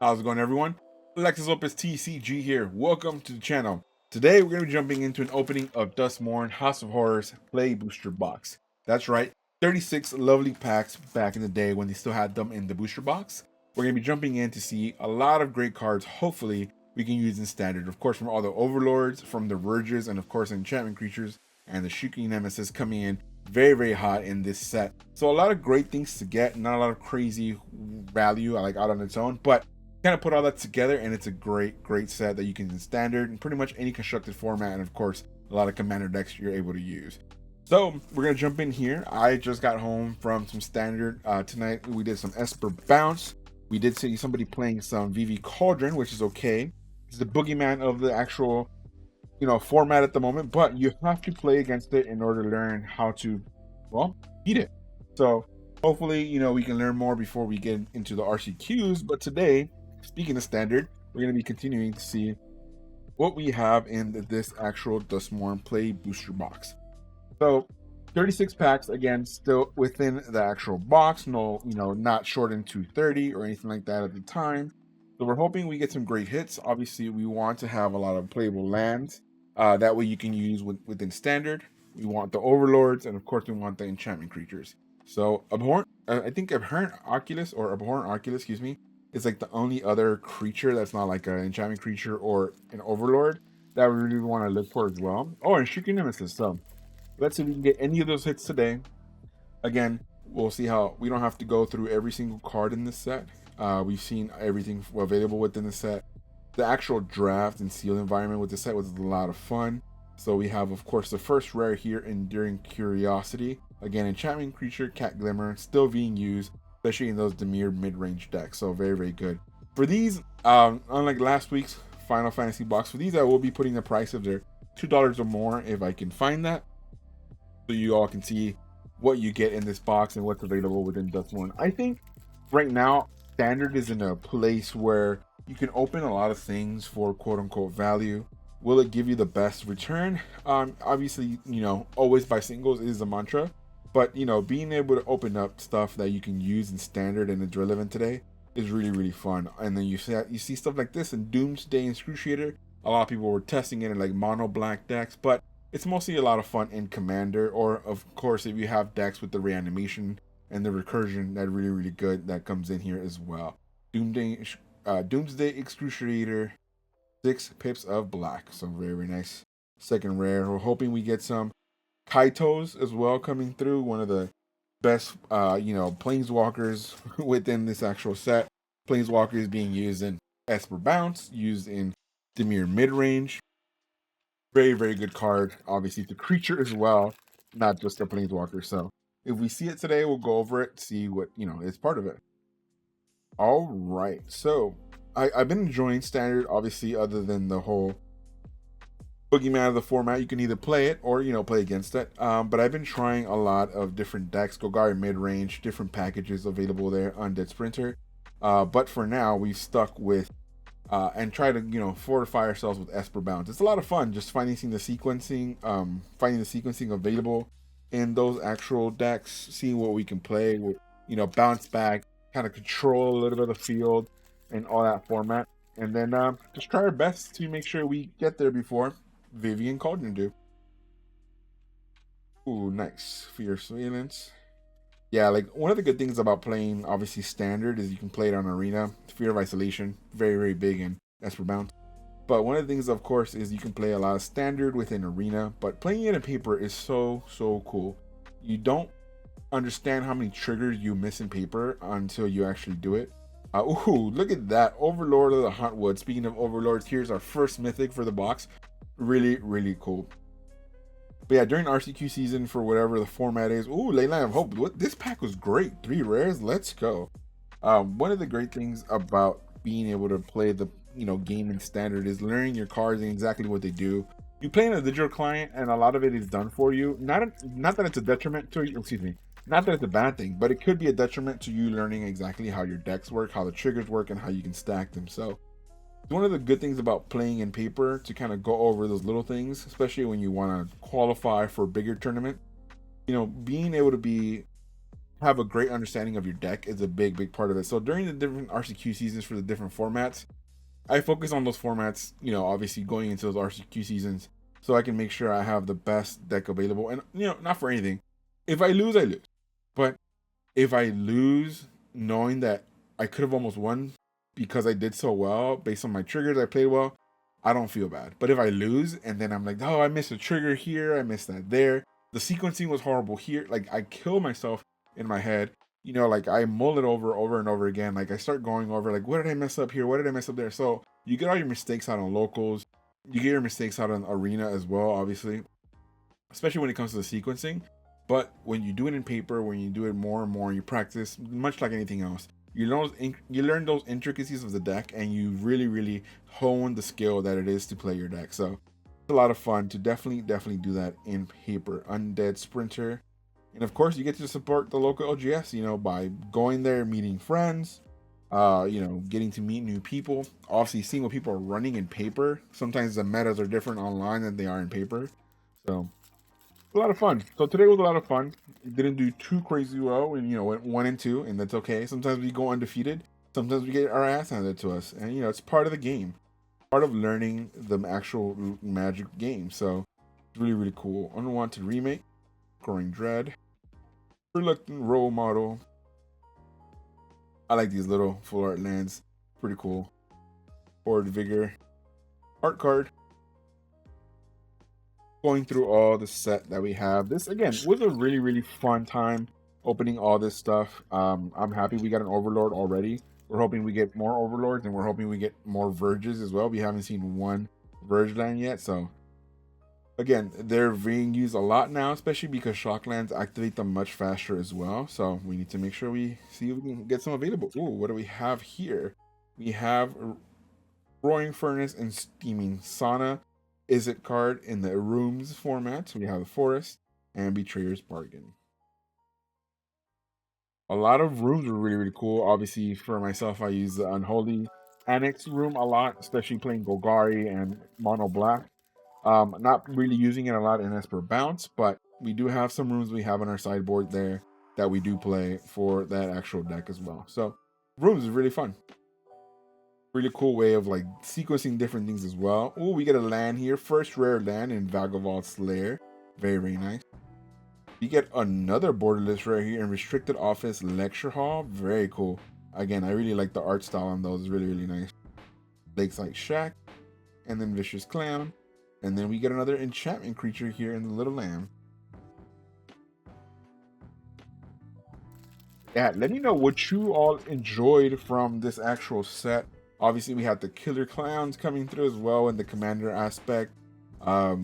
How's it going, everyone? Alexis Lopez TCG here. Welcome to the channel. Today we're going to be jumping into an opening of Duskmourn House of Horrors Play Booster Box. That's right, 36 lovely packs back in the day when they still had them in the booster box. We're going to be jumping in to see a lot of great cards, hopefully, we can use in Standard. Of course, from all the Overlords, from the Verges, and of course, enchantment creatures, and the Shuki Nemesis coming in very hot in this set. So a lot of great things to get, not a lot of crazy value like out on its own, but kind of put all that together and it's a great set that you can use Standard and pretty much any constructed format, and of course a lot of commander decks you're able to use. So we're gonna jump in here. I just got home from some Standard tonight. We did some Esper Bounce. We did see somebody playing some VV Cauldron, which is okay. It's the boogeyman of the actual format at the moment, but you have to play against it in order to learn how to, well, beat it. So hopefully we can learn more before we get into the RCQs. But today, speaking of Standard, we're going to be continuing to see what we have in this actual Duskmourn Play Booster Box. So 36 packs, again, still within the actual box. No, not shortened to 30 or anything like that at the time. So we're hoping we get some great hits. Obviously, we want to have a lot of playable lands. That way you can use within Standard. We want the Overlords, and of course we want the enchantment creatures. So Abhorrent Oculus, excuse me, is like the only other creature that's not like an enchantment creature or an Overlord that we really want to look for as well. Oh, and Shuki Nemesis. So let's see if we can get any of those hits today. Again, we'll see how we don't have to go through every single card in this set. We've seen everything available within the set. The actual draft and sealed environment with the set was a lot of fun. So we have, of course, the first rare here, Enduring Curiosity. Again, enchantment creature, Cat Glimmer, still being used, especially in those Dimir mid-range decks. So very good. For these, unlike last week's Final Fantasy box, for these I will be putting the price of their $2 or more if I can find that, so you all can see what you get in this box and what's available within Duskmourn. I think right now Standard is in a place where you can open a lot of things for quote-unquote value. Will it give you the best return? Obviously, always buy singles is the mantra, but being able to open up stuff that you can use in Standard and it's relevant today is really fun. And then you see stuff like this in Doomsday and Excruciator. A lot of people were testing it in like mono black decks, but it's mostly a lot of fun in Commander, or of course if you have decks with the reanimation and the recursion, that really good, that comes in here as well. Doomsday Excruciator, 6 pips of black, so very nice second rare. We're hoping we get some Kaitos as well coming through, one of the best planeswalkers within this actual set. Planeswalkers being used in Esper Bounce, used in Dimir midrange. Very good card. Obviously it's a creature as well, not just a planeswalker. So if we see it today, we'll go over it, see what is part of it. All right, so I've been enjoying Standard, obviously, other than the whole boogeyman of the format. You can either play it or play against it, but I've been trying a lot of different decks. Golgari mid-range, different packages available there, Undead Sprinter, but for now we've stuck with and try to fortify ourselves with Esper Bounce. It's a lot of fun just finding the sequencing available in those actual decks, seeing what we can play with, bounce back, kind of control a little bit of the field and all that format, and then just try our best to make sure we get there before Vivian Cauldron do. Ooh, nice. Fierce Surveillance. Yeah, like one of the good things about playing obviously Standard is you can play it on Arena. Fear of Isolation, very big in Esper Bounce. But one of the things, of course, is you can play a lot of Standard within Arena, but playing it in paper is so cool. You don't understand how many triggers you miss in paper until you actually do it. Ooh, look at that. Overlord of the Huntwood. Speaking of Overlords, here's our first mythic for the box. Really cool. But yeah, during RCQ season, for whatever the format is, ooh, Leyline of Hope. This pack was great. 3 rares. Let's go. One of the great things about being able to play the game in Standard is learning your cards and exactly what they do. You play in a digital client, and a lot of it is done for you. Not that it's a detriment to you. Excuse me. Not that it's a bad thing, but it could be a detriment to you learning exactly how your decks work, how the triggers work, and how you can stack them. So one of the good things about playing in paper to kind of go over those little things, especially when you want to qualify for a bigger tournament, being able to be have a great understanding of your deck is a big part of it. So during the different RCQ seasons for the different formats, I focus on those formats, you know, obviously going into those RCQ seasons, so I can make sure I have the best deck available. And, you know, not for anything. If I lose, I lose. But if I lose knowing that I could have almost won because I did so well based on my triggers, I played well, I don't feel bad. But if I lose and then I'm like, oh, I missed a trigger here, I missed that there, the sequencing was horrible here, like I kill myself in my head. You know, like I mull it over and over again. Like I start going over, like, what did I mess up here? What did I mess up there? So you get all your mistakes out on locals. You get your mistakes out on arena as well, obviously, especially when it comes to the sequencing. But when you do it in paper, when you do it more and more, you practice, much like anything else. You learn those intricacies of the deck, and you really hone the skill that it is to play your deck. So it's a lot of fun to definitely do that in paper. Undead Sprinter. And of course, you get to support the local LGS, you know, by going there, meeting friends, you know, getting to meet new people. Obviously, seeing what people are running in paper. Sometimes the metas are different online than they are in paper. So, a lot of fun. So today was a lot of fun. It didn't do too crazy well, and you know, went 1 and 2, and that's okay. Sometimes we go undefeated. Sometimes we get our ass handed to us, and you know, it's part of the game, part of learning the actual Magic game. So, it's really cool. Unwanted Remake. Growing Dread. Reluctant Role Model. I like these little full art lands. Pretty cool. Horde Vigor. Art card. Going through all the set that we have. This, again, was a really fun time opening all this stuff. I'm happy we got an Overlord already. We're hoping we get more Overlords, and we're hoping we get more Verges as well. We haven't seen one Verge land yet, so again, they're being used a lot now, especially because Shocklands activate them much faster as well. So we need to make sure we see if we can get some available. Ooh, what do we have here? We have Roaring Furnace and Steaming Sauna. Izzet card in the Rooms format. So we have the Forest and Betrayer's Bargain. A lot of rooms are really cool. Obviously, for myself, I use the Unholy Annex room a lot, especially playing Golgari and Mono Black. Not really using it a lot in Esper Bounce, but we do have some rooms we have on our sideboard there that we do play for that actual deck as well. So rooms is really fun. Really cool way of like sequencing different things as well. Oh, we get a land here. First rare land in Vagabond's Lair. Very nice. You get another borderless rare here in Restricted Office Lecture Hall. Very cool. Again, I really like the art style on those. It's really nice. Lakeside Shack. And then Vicious Clown. And then we get another enchantment creature here in the Little Lamb. Yeah, let me know what you all enjoyed from this actual set. Obviously, we had the Killer Clowns coming through as well in the Commander aspect.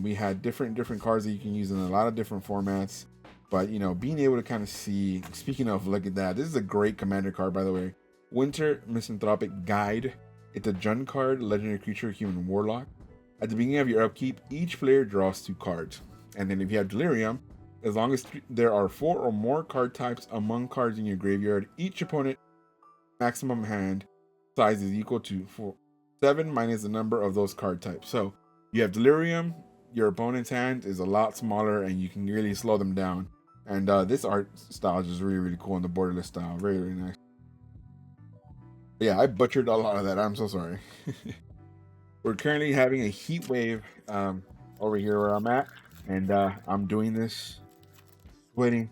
We had different cards that you can use in a lot of different formats. But, you know, being able to kind of see, speaking of, look at that. This is a great Commander card, by the way. Winter Misanthropic Guide. It's a Jund card, legendary creature, human warlock. At the beginning of your upkeep, each player draws 2 cards. And then if you have Delirium, as long as there are 4 or more card types among cards in your graveyard, each opponent maximum hand size is equal to 7 minus the number of those card types. So you have Delirium, your opponent's hand is a lot smaller, and you can really slow them down. And this art style is just really cool in the borderless style. Very nice. But yeah, I butchered a lot of that. I'm so sorry. We're currently having a heat wave over here where I'm at, and I'm doing this, waiting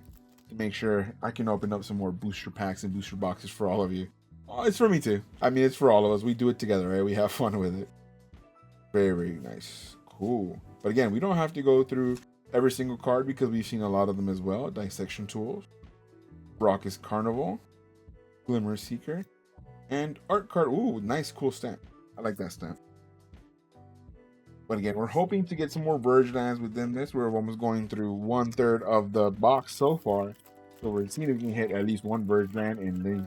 to make sure I can open up some more booster packs and booster boxes for all of you. Oh, it's for me too. I mean, it's for all of us. We do it together, right? We have fun with it. Very nice. Cool. But again, we don't have to go through every single card because we've seen a lot of them as well. Dissection Tools, Raucous Carnival, Glimmer Seeker, and Art Card. Ooh, nice, cool stamp. I like that stamp. But again, we're hoping to get some more Verge lands within this. We're almost going through 1/3 of the box so far. So we're seeing if we can hit at least one Verge land in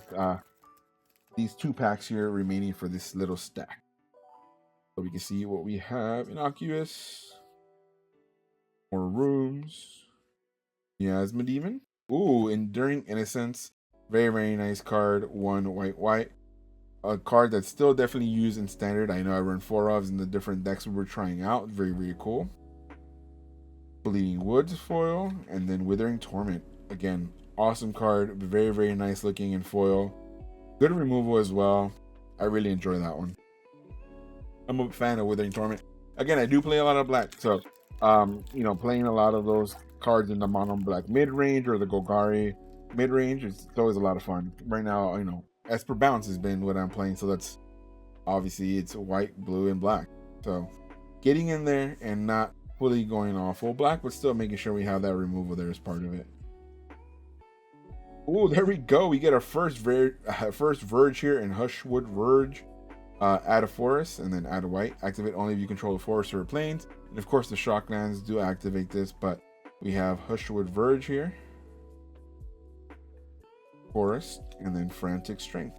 these 2 packs here remaining for this little stack. So we can see what we have. Innocuous. More rooms. Miasma Demon. Ooh, Enduring Innocence. Very nice card. 1 white. A card that's still definitely used in Standard. I know I run 4 ofs in the different decks we were trying out. Very cool. Bleeding Woods foil. And then Withering Torment. Again, Awesome card, very, very nice looking in foil. Good removal as well. I really enjoy that one. I'm a fan of Withering Torment. Again, I do play a lot of black, so you know, playing a lot of those cards in the mono black mid range or the Golgari mid range, it's always a lot of fun. Right now, you know, Esper Bounce has been what I'm playing, so that's obviously it's white, blue, and black. So getting in there and not fully going off full black, but still making sure we have that removal there as part of it. Oh, there we go. We get our first Verge here in Hushwood Verge. Add a forest and then add a white. Activate only if you control the forest or plains. And of course the Shocklands do activate this, but we have Hushwood Verge here. Forest and then Frantic Strength.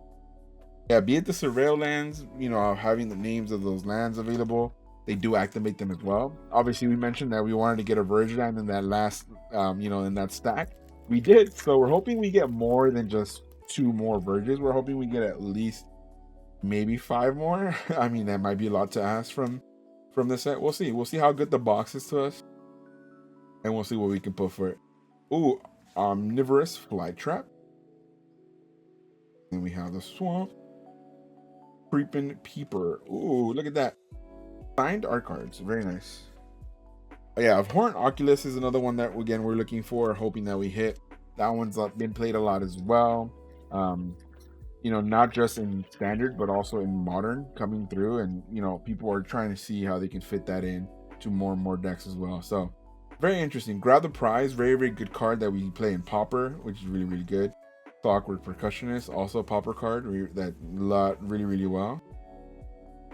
Yeah, be it the Surveil lands, you know, having the names of those lands available, they do activate them as well. Obviously, we mentioned that we wanted to get a Verge land in that last, you know, in that stack. We did, so we're hoping we get more than just 2 more Verges. We're hoping we get at least maybe 5 more. I mean, that might be a lot to ask from the set. We'll see. We'll see how good the box is to us, and we'll see what we can put for it. Ooh, Omnivorous Fly Trap. Then we have the Swamp. Creeping Peeper. Ooh, look at that. Signed art cards. Very nice. Oh, yeah, Horn Oculus is another one that, again, we're looking for, hoping that we hit. That one's been played a lot as well. You know, not just in standard, but also in modern coming through. And, you know, people are trying to see how they can fit that in to more and more decks as well. So, very interesting. Grab the Prize. Very, very good card that we play in Pauper, which is really, really good. Clockwork Percussionist, also a Pauper card that really, really well.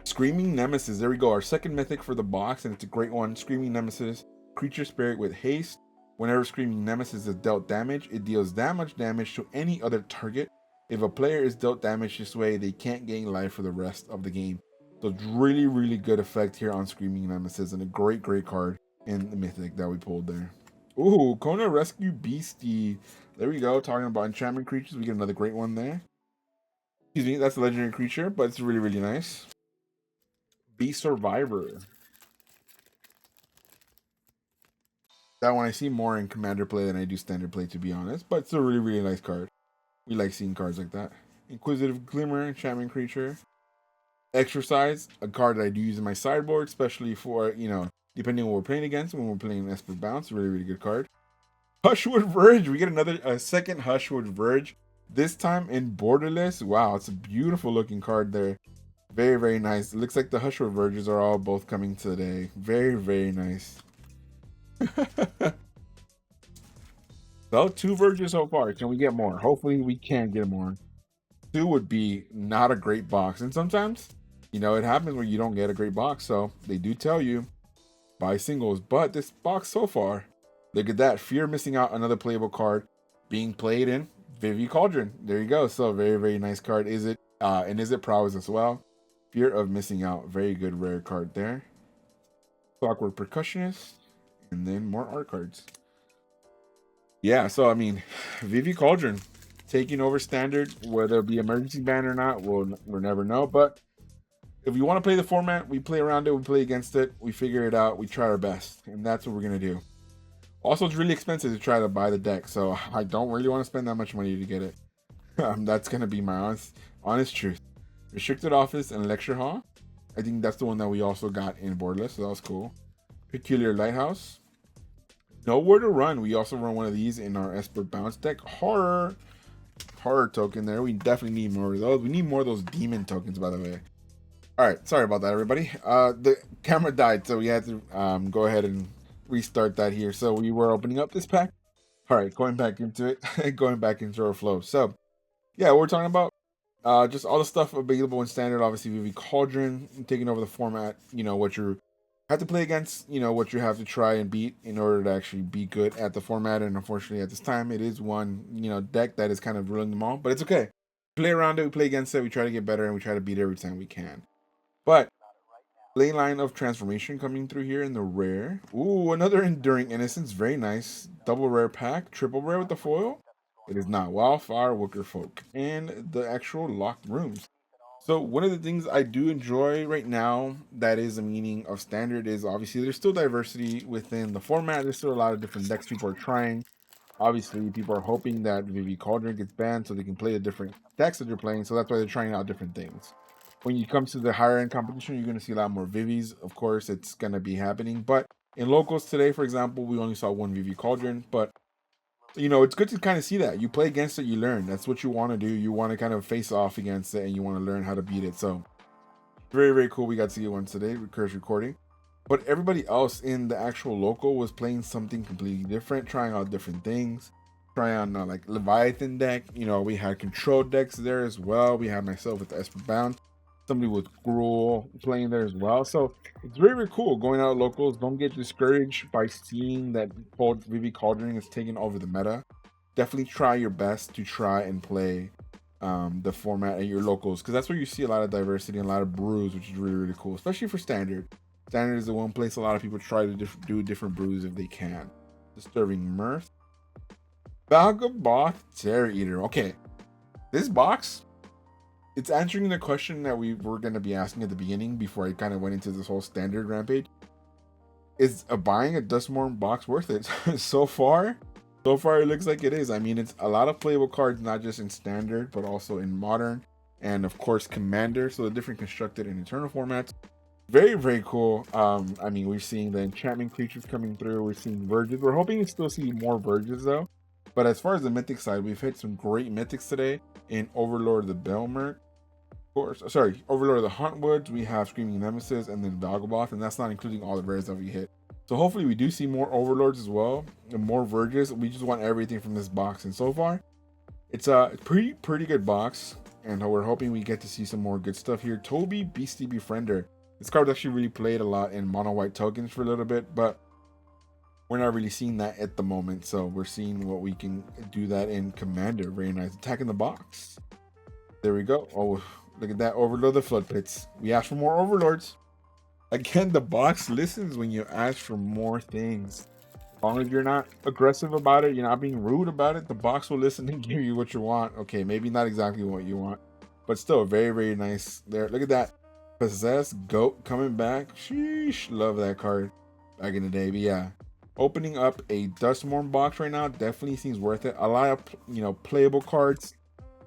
Screaming Nemesis, there we go, our second mythic for the box, and it's a great one. Screaming Nemesis, creature spirit with haste. Whenever Screaming Nemesis is dealt damage, it deals that much damage to any other target. If a player is dealt damage this way, they can't gain life for the rest of the game. So it's really, really good effect here on Screaming Nemesis, and a great, great card in the mythic that we pulled there. Ooh, Kona Rescue Beastie. There we go, talking about enchantment creatures, we get another great one there. Excuse me, that's a legendary creature, but it's really, really nice. Beast Survivor. That one I see more in Commander play than I do Standard play, to be honest, but it's a really, really nice card. We like seeing cards like that. Inquisitive Glimmer, enchantment creature. Exercise, a card that I do use in my sideboard, especially for, you know, depending on what we're playing against. When we're playing Esper Bounce, really, really good card. Hushwood Verge, we get a second Hushwood Verge, this time in Borderless. Wow, it's a beautiful looking card there. Very, very nice. It looks like the Hushwood Verges are all both coming today. Very, very nice. So 2 Verges so far. Can we get more? Hopefully we can get more. 2 would be not a great box, and sometimes, you know, it happens when you don't get a great box. So they do tell you buy singles, but this box so far, look at that. Fear missing out, another playable card being played in Vivi Cauldron. There you go. So very, very nice card. Is it Prowess as well? Fear of missing out. Very good rare card there. Clockwork Percussionist. And then more art cards. Yeah, so I mean, Vivi Cauldron taking over Standard, whether it be emergency ban or not, we'll never know. But if you want to play the format, we play around it, we play against it, we figure it out, we try our best, and that's what we're gonna do. Also, it's really expensive to try to buy the deck, so I don't really want to spend that much money to get it. That's gonna be my honest truth. Restricted Office and Lecture Hall. I think that's the one that we also got in Borderless, so that was cool. Peculiar Lighthouse. Nowhere to Run. We also run one of these in our Esper Bounce deck. Horror token there. We definitely need more of those. We need more of those demon tokens, by the way. All right, sorry about that, everybody. The camera died, so we had to go ahead and restart that here. So we were opening up this pack. All right, going back into it, going back into our flow. So yeah, we're talking about just all the stuff available in Standard. Obviously, Vivi Cauldron taking over the format. You know what you have to play against. You know what you have to try and beat in order to actually be good at the format. And unfortunately, at this time, it is one deck that is kind of ruling them all. But it's okay. We play around it. We play against it. We try to get better, and we try to beat every time we can. But Leyline of Transformation coming through here in the rare. Ooh, another Enduring Innocence. Very nice. Double rare pack. Triple rare with the foil. It is not Wildfire, Wicker Folk, and the actual locked rooms. So one of the things I do enjoy right now that is a meaning of Standard is obviously there's still diversity within the format. There's still a lot of different decks people are trying. Obviously, people are hoping that Vivi Cauldron gets banned so they can play the different decks that they're playing. So that's why they're trying out different things. When you come to the higher end competition, you're going to see a lot more Vivis. Of course, it's going to be happening. But in locals today, for example, we only saw one Vivi Cauldron. But, you know, it's good to kind of see that. You play against it, you learn. That's what you want to do. You want to kind of face off against it and you want to learn how to beat it. So, very, very cool. We got to see one today, Recurse recording. But everybody else in the actual local was playing something completely different, trying out different things, trying on like Leviathan deck. You know, we had control decks there as well. We had myself with the Esper Bound, somebody with Gruul playing there as well. So it's very, very cool going out locals. Don't get discouraged by seeing that Vivi Cauldron is taking over the meta. Definitely try your best to try and play the format at your locals, because that's where you see a lot of diversity and a lot of brews, which is really, really cool, especially for Standard. Standard is the one place a lot of people try to do different brews if they can. Disturbing Mirth. Vagabond Terror Eater. Okay, this box, it's answering the question that we were going to be asking at the beginning before I kind of went into this whole Standard rampage. Is buying a Duskmourn box worth it? So far it looks like it is. I mean, it's a lot of playable cards, not just in Standard, but also in Modern, and of course Commander. So the different constructed and eternal formats. Very, very cool. I mean, we're seeing the enchantment creatures coming through. We're seeing Verges. We're hoping to still see more Verges though. But as far as the mythic side, we've hit some great mythics today in Overlord of the Belmert. Of course, sorry, Overlord of the Huntwoods. We have Screaming Nemesis and then Vagabond, and that's not including all the rares that we hit. So hopefully we do see more Overlords as well and more Verges. We just want everything from this box, and so far it's a pretty good box, and we're hoping we get to see some more good stuff here. Toby Beastie Befriender. This card actually really played a lot in mono white tokens for a little bit, but we're not really seeing that at the moment. So we're seeing what we can do that in Commander. Very nice. Attacking the box. There we go. Oh, look at that. Overlord the Flood Pits. We asked for more Overlords. Again, the box listens when you ask for more things. As long as you're not aggressive about it, you're not being rude about it, the box will listen and give you what you want. Okay, maybe not exactly what you want, but still very, very nice there. Look at that. Possessed Goat coming back. Sheesh, love that card back in the day. But yeah, opening up a Duskmourn box right now definitely seems worth it. A lot of, you know, playable cards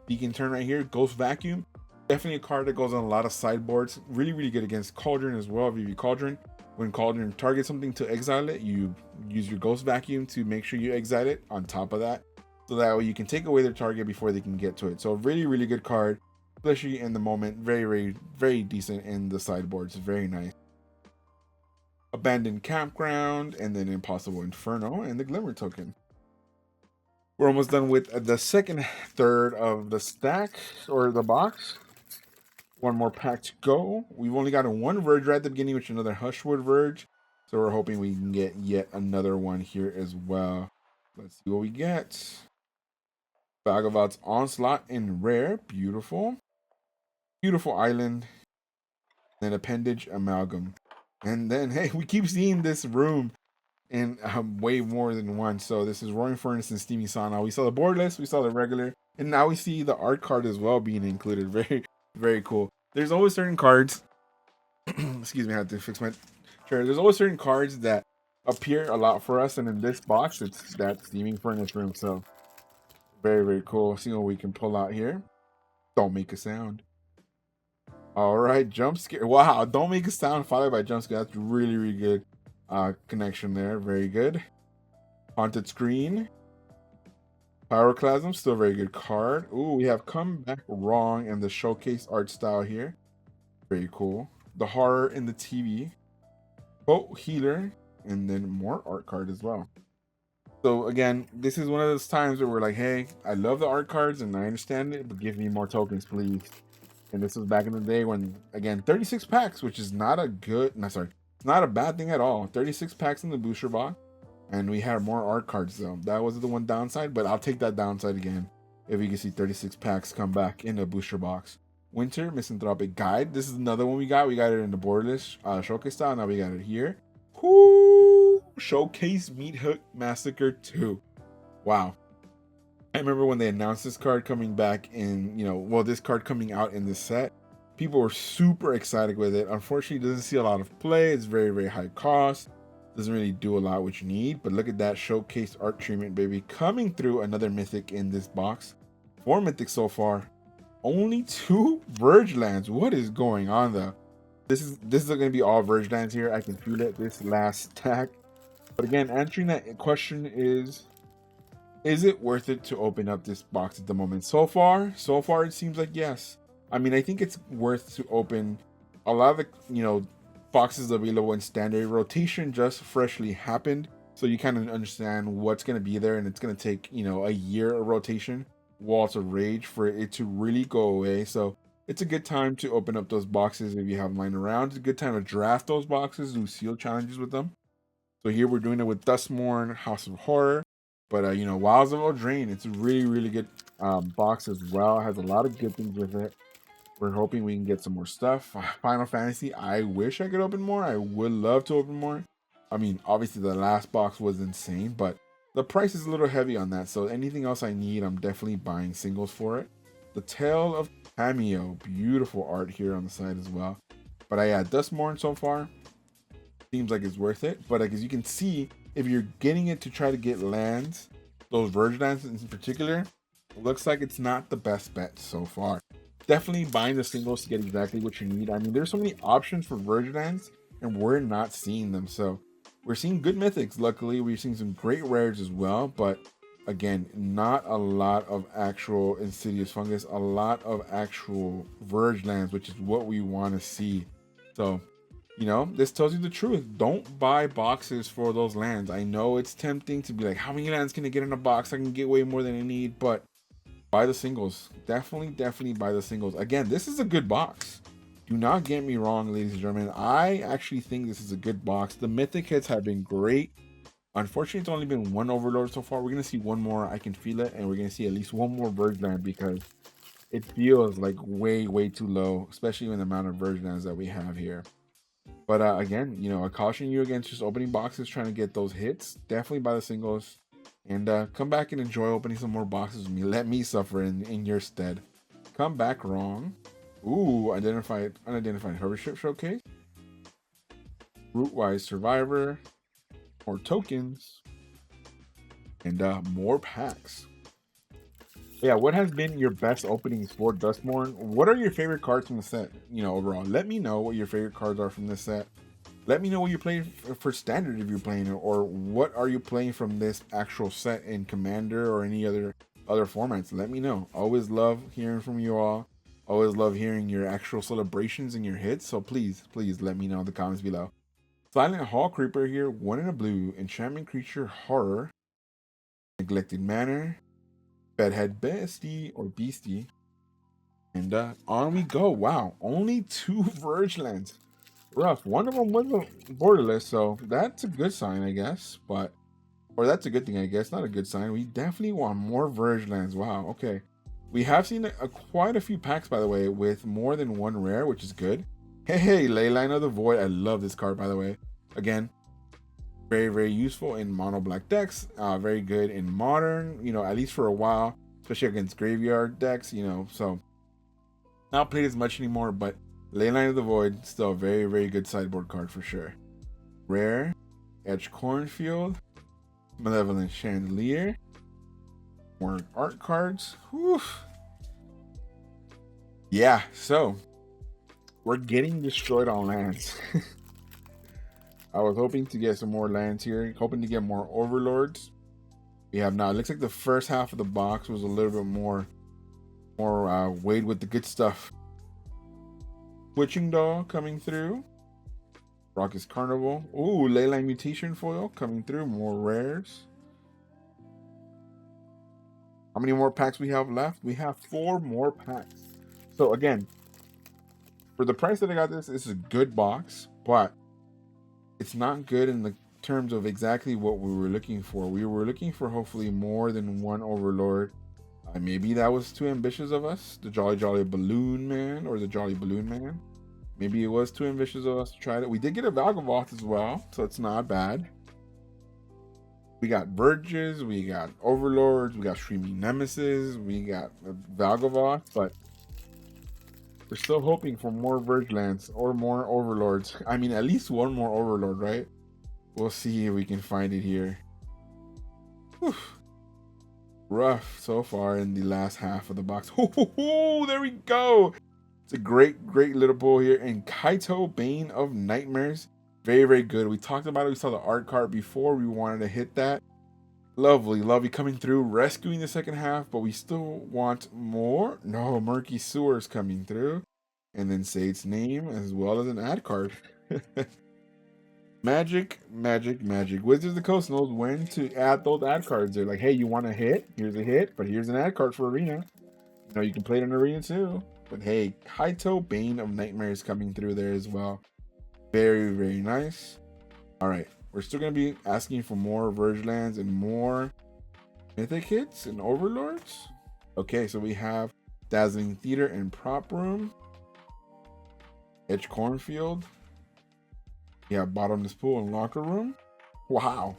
you can turn right here. Ghost Vacuum, definitely a card that goes on a lot of sideboards. Really, really good against Cauldron as well. Vivi Cauldron. When Cauldron targets something to exile it, you use your Ghost Vacuum to make sure you exile it on top of that, so that way you can take away their target before they can get to it. So really, really good card, especially in the moment. Very, very, very decent in the sideboards. Very nice. Abandoned Campground, and then Impossible Inferno, and the Glimmer token. We're almost done with the second third of the stack, or the box. One more pack to go. We've only gotten one Verge right at the beginning, which is another Hushwood Verge. So we're hoping we can get yet another one here as well. Let's see what we get. Vagabond's Onslaught in rare. Beautiful. Beautiful Island. Then Appendage Amalgam. And then, hey, we keep seeing this room in way more than one. So this is Roaring Furnace and Steamy Sauna. We saw the board list, we saw the regular, and now we see the art card as well being included. Very, very cool. There's always certain cards. Excuse me, I had to fix my chair. There's always certain cards that appear a lot for us, and in this box, it's that Steaming Furnace room. So very, very cool. See what we can pull out here. Don't make a sound. All right, Jump Scare. Wow, Don't Make a Sound followed by Jump Scare. That's really, really good connection there. Very good. Haunted Screen. Pyroclasm, still a very good card. Ooh, we have Come Back Wrong and the showcase art style here. Very cool. The Horror in the TV. Boat Healer, and then more art card as well. So again, this is one of those times where we're like, hey, I love the art cards and I understand it, but give me more tokens, please. And this was back in the day when, again, 36 packs, which is not a good, no, sorry, it's not a bad thing at all. 36 packs in the booster box, and we had more art cards though. That was the one downside, but I'll take that downside again if we can see 36 packs come back in a booster box. Winter Misanthropic Guide. This is another one we got. We got it in the borderless showcase style. Now we got it here. Whoo! Showcase Meat Hook Massacre 2. Wow. I remember when they announced this card coming back in, this card coming out in this set. People were super excited with it. Unfortunately, it doesn't see a lot of play. It's very, very high cost. Doesn't really do a lot what you need, but look at that showcase art treatment, baby. Coming through another mythic in this box. 4 mythics so far. Only 2 Verge lands. What is going on though? This is going to be all Verge lands here. I can feel it this last stack. But again, answering that question is it worth it to open up this box at the moment? So far it seems like yes. I mean, I think it's worth to open a lot of the, boxes available in standard. Rotation just freshly happened, so you kind of understand what's going to be there, and it's going to take, a year of rotation, Walls of Rage, for it to really go away. So it's a good time to open up those boxes if you have them lying around. It's a good time to draft those boxes, do seal challenges with them. So here we're doing it with Duskmourn, House of Horror. But, Wilds of Eldraine, it's a really, really good box as well. It has a lot of good things with it. We're hoping we can get some more stuff. Final Fantasy, I wish I could open more. I would love to open more. I mean, obviously the last box was insane, but the price is a little heavy on that. So anything else I need, I'm definitely buying singles for it. The Tale of Cameo, beautiful art here on the side as well. But I had Duskmourn so far. Seems like it's worth it. But like, as you can see, if you're getting it to try to get lands, those Verge lands in particular, it looks like it's not the best bet so far. Definitely buying the singles to get exactly what you need. I mean, there's so many options for Verge lands, and we're not seeing them. So we're seeing good mythics. Luckily, we're seeing some great rares as well. But again, not a lot of actual Insidious Fungus, a lot of actual Verge lands, which is what we want to see. So, this tells you the truth. Don't buy boxes for those lands. I know it's tempting to be like, how many lands can I get in a box? I can get way more than I need, but buy the singles. Definitely buy the singles. Again, this is a good box. Do not get me wrong, ladies and gentlemen. I actually think this is a good box. The mythic hits have been great. Unfortunately, it's only been 1 Overlord so far. We're going to see 1 more. I can feel it. And we're going to see at least 1 more Verge land, because it feels like way too low, especially with the amount of Verge lands that we have here. But again, I caution you against just opening boxes trying to get those hits. Definitely buy the singles. And come back and enjoy opening some more boxes with me. Let me suffer in your stead. Come back wrong. Ooh, unidentified Hovership Showcase. Rootwise Survivor. More tokens. And more packs. Yeah, what has been your best openings for Duskmourn? What are your favorite cards from the set, overall? Let me know what your favorite cards are from this set. Let me know what you're playing for Standard if you're playing it, or what are you playing from this actual set in Commander or any other formats. Let me know. Always love hearing from you all. Always love hearing your actual celebrations and your hits. So please let me know in the comments below. Silent Hall Creeper here, 1 in a blue, enchantment creature, horror, neglected manor, bedhead bestie or beastie, and on we go. Wow, only 2 Verge lands. Rough. One of them was borderless, so that's a good sign, I guess. Or that's a good thing, I guess. Not a good sign. We definitely want more Verge lands. Wow. Okay. We have seen quite a few packs, by the way, with more than 1 rare, which is good. Hey, Leyline of the Void. I love this card, by the way. Again, very useful in mono black decks. Very good in modern. At least for a while, especially against graveyard decks. So not played as much anymore, but Leyline of the Void, still a very good sideboard card for sure. Rare, Edge Cornfield, Malevolent Chandelier, more art cards. Whew. Yeah, so we're getting destroyed on lands. I was hoping to get some more lands here, hoping to get more Overlords. We have now. It looks like the first half of the box was a little bit more weighed with the good stuff. Witching Doll coming through. Raucous Carnival. Ooh, Leyline Mutation Foil coming through. More rares. How many more packs we have left? We have 4 more packs. So again, for the price that I got this is a good box, but it's not good in the terms of exactly what we were looking for. We were looking for hopefully more than 1 Overlord. Maybe that was too ambitious of us. The Jolly Balloon Man, or the Jolly Balloon Man. Maybe it was too ambitious of us to try it. We did get a Valgavoth as well, so it's not bad. We got Verges, we got Overlords, we got Streaming Nemesis, we got Valgavoth, but we're still hoping for more Verge lands or more Overlords. I mean, at least 1 more Overlord, right? We'll see if we can find it here. Whew. Rough so far in the last half of the box. There we go. It's a great little pull here. And Kaito, Bane of Nightmares. Very, very good. We talked about it. We saw the art card before. We wanted to hit that. Lovely coming through, rescuing the second half, but we still want more. No, Murky Sewers coming through. And then say its name as well as an ad card. Magic. Wizards of the Coast knows when to add those ad cards. They're like, hey, you want a hit? Here's a hit, but here's an ad card for Arena. You know, you can play it in Arena too. But hey, Kaito, Bane of Nightmares coming through there as well. Very, very nice. All right, we're still going to be asking for more Verge lands and more Mythic hits and Overlords. Okay, so we have Dazzling Theater and Prop Room. Edge Cornfield. Yeah, Bottomless Pool and Locker Room. Wow.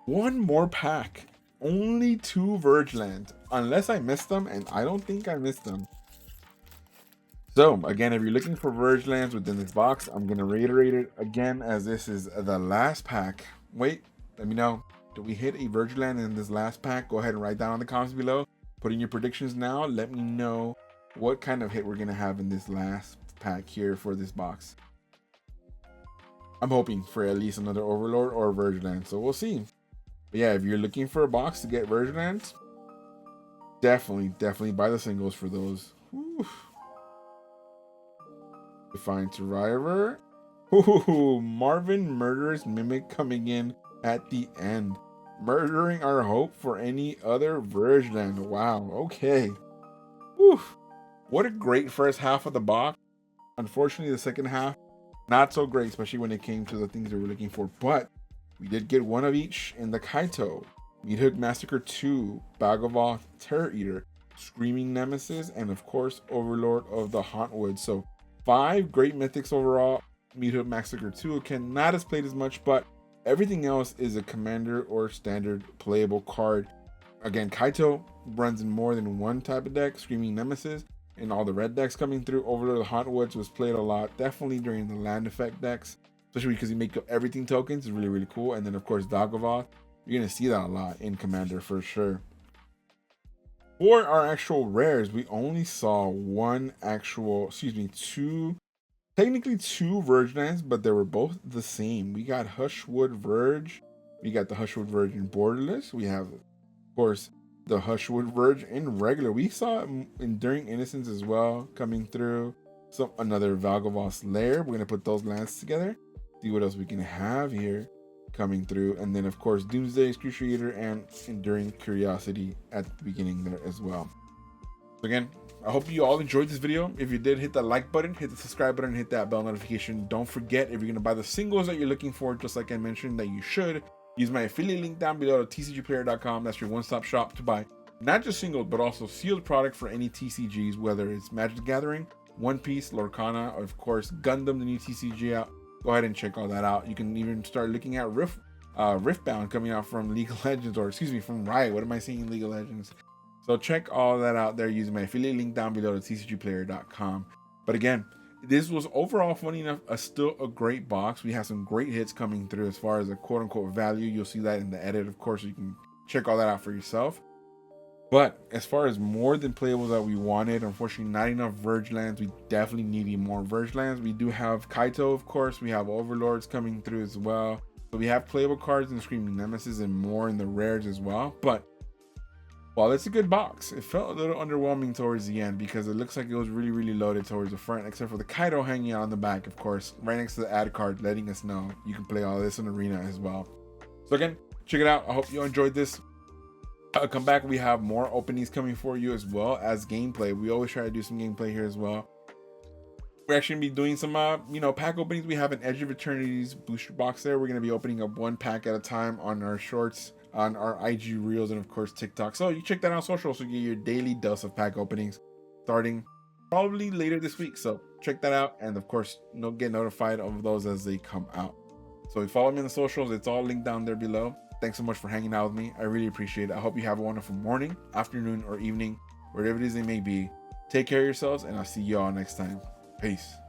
One more pack. Only 2 Verge lands. Unless I missed them, and I don't think I missed them. So, again, if you're looking for Verge lands within this box, I'm going to reiterate it again as this is the last pack. Wait, let me know. Did we hit a Verge land in this last pack? Go ahead and write down in the comments below. Put in your predictions now. Let me know what kind of hit we're going to have in this last pack here for this box. I'm hoping for at least another Overlord or Verge land, so we'll see. But yeah, if you're looking for a box to get Verge lands, definitely buy the singles for those. Whew. Defiant Survivor. Ooh, Marvin Murderous Mimic coming in at the end. Murdering our hope for any other Verge land. Wow, okay. Whew. What a great first half of the box. Unfortunately, the second half, not so great, especially when it came to the things that we're looking for. But we did get one of each in the Kaito, Meathook Massacre 2, Bhagavan, Terror Eater, Screaming Nemesis, and of course, Overlord of the Hauntwood. So 5 great mythics overall. Meathook Massacre 2 cannot as played as much, but everything else is a commander or standard playable card. Again, Kaito runs in more than one type of deck. Screaming Nemesis and all the red decks coming through. Overlord of the Hauntwoods was played a lot, definitely during the land effect decks, especially because you make everything tokens. It's really cool. And then of course Bhagavan, you're gonna see that a lot in commander for sure. For our actual rares, we only saw technically two Verge lands, but they were both the same. We got Hushwood Verge. We got the Hushwood Verge in Borderless. We have, of course, the Hushwood Verge in regular. We saw it in Enduring Innocence as well coming through. So another Bhagavan's Lair. We're gonna put those lands together. See what else we can have here coming through. And then of course Doomsday Excruciator and Enduring Curiosity at the beginning there as well. So again, I hope you all enjoyed this video. If you did, hit that like button, hit the subscribe button, hit that bell notification. Don't forget, if you're gonna buy the singles that you're looking for, just like I mentioned that you should, use my affiliate link down below at tcgplayer.com. That's your one-stop shop to buy not just singles but also sealed product for any TCGs, whether it's Magic the Gathering, One Piece, Lorcana, or of course Gundam, the new TCG out. Go ahead and check all that out. You can even start looking at Riftbound coming out from League of Legends, or excuse me, from Riot. What am I saying, League of Legends? So check all that out there using my affiliate link down below at tcgplayer.com. But again, this was overall, funny enough, still a great box. We have some great hits coming through as far as a quote-unquote value. You'll see that in the edit, of course. You can check all that out for yourself. But as far as more than playables that we wanted, unfortunately not enough Verge lands. We definitely needed more Verge lands. We do have Kaito, of course. We have Overlords coming through as well. So we have playable cards in Screaming Nemesis and more in the rares as well. But while it's a good box, it felt a little underwhelming towards the end because it looks like it was really loaded towards the front, except for the Kaito hanging out on the back, of course, right next to the ad card, letting us know you can play all this in Arena as well. So again, check it out. I hope you enjoyed this. I'll come back. We have more openings coming for you as well as gameplay. We always try to do some gameplay here as well. We're actually gonna be doing some pack openings. We have an Edge of Eternity's booster box there. We're gonna be opening up 1 pack at a time on our shorts, on our IG reels, and of course TikTok. So you check that out on social, so you get your daily dose of pack openings starting probably later this week. So check that out, and of course get notified of those as they come out. So follow me on the socials. It's all linked down there below. Thanks so much for hanging out with me. I really appreciate it. I hope you have a wonderful morning, afternoon, or evening, wherever it is it may be. Take care of yourselves, and I'll see you all next time. Peace.